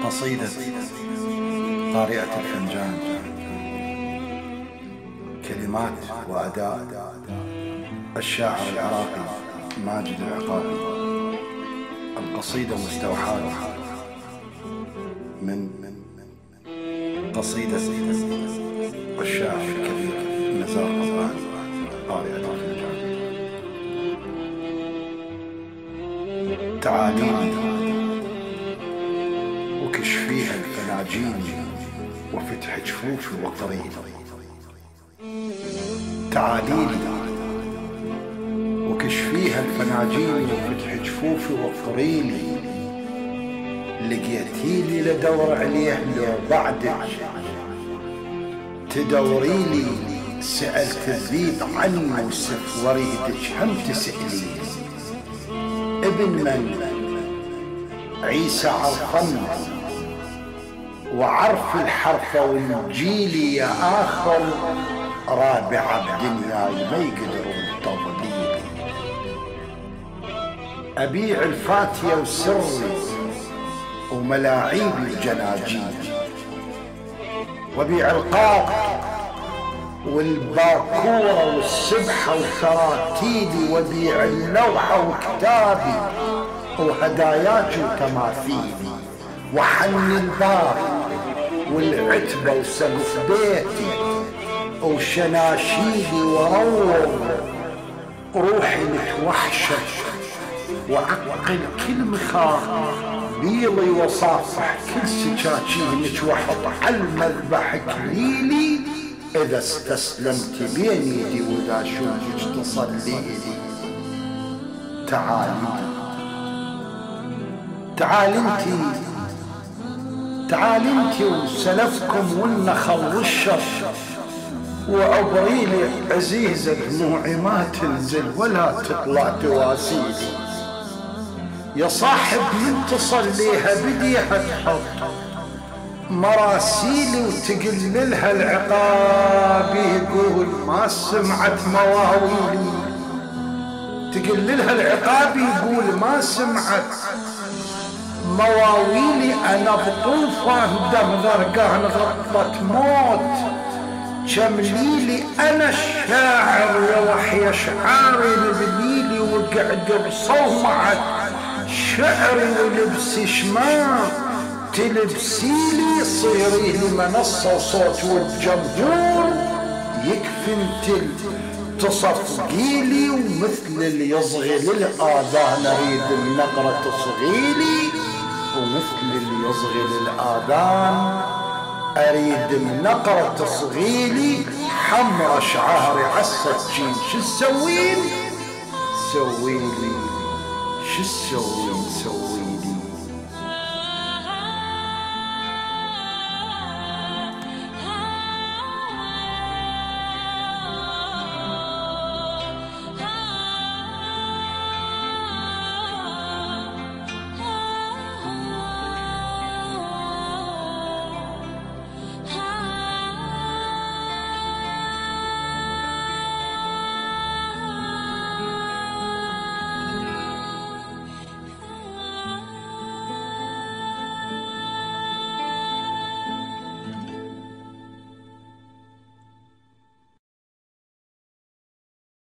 قصيدة قارئة الفنجان، كلمات وأداء الشاعر العراقي ماجد العقابي. القصيدة مستوحاة من قصيدة الشاعر الكبير نزار قباني قارئة الفنجان. تعاليني وكشفيها الفناجين وفتح جفوفي وقريني. تعاليني وكشفيها الفناجين وفتح جفوفي وقريني. لقيتيلي لدور عليه لو بعدك تدوريلي. سألت الذيب عنه وسف وريدك هم تسأليني. ابن من؟ عيسى عرفنا وعرف الحرف والجيل يا آخر رابع بدنياي ما يقدرون تضليلي. أبيع الفاتية وسري وملاعيب الجناجين، وبيع القاط والباكورة والسبحة وشراتيلي، وبيع اللوحة وكتابي وهداياك وتماثيلي، وحن الباب والعتبة وسقف بيتي وشناشيدي، وروض روحي متوحشة وعقل كل مخاخ بيضي، وصافح كل سكاكين متوحط على المذبح كليلي. إذا استسلمت بين يدي وإذا شوفك تصليلي. تعالي انتي وسلفكم والنخل والشر، وعبريلي عزيزة دموعي ما تنزل ولا تطلع تواسيلي. يا صاحب من تصليها بديها تحط مراسيلي وتقللها العقاب، يقول ما سمعت مواويلي. تقللها العقاب يقول ما سمعت مواويلي. انا بطوفة دم غرقان غطت موت شمليلي. انا الشاعر يا وحي اشعاري لبنيلي، وقعد بصومعة شعري ولبسي شمال تلبسيلي. صيري لي منصة صوت والجمهور يكفي انت تصفقيلي. ومثل اللي يصغي للآذان اريد النقرة تصغيلي، ومثل اللي يصغي للآذان اريد النقرة تصغيلي. حمرة شعاري عالسكين شو تسوين؟ سويلي شو تسوين؟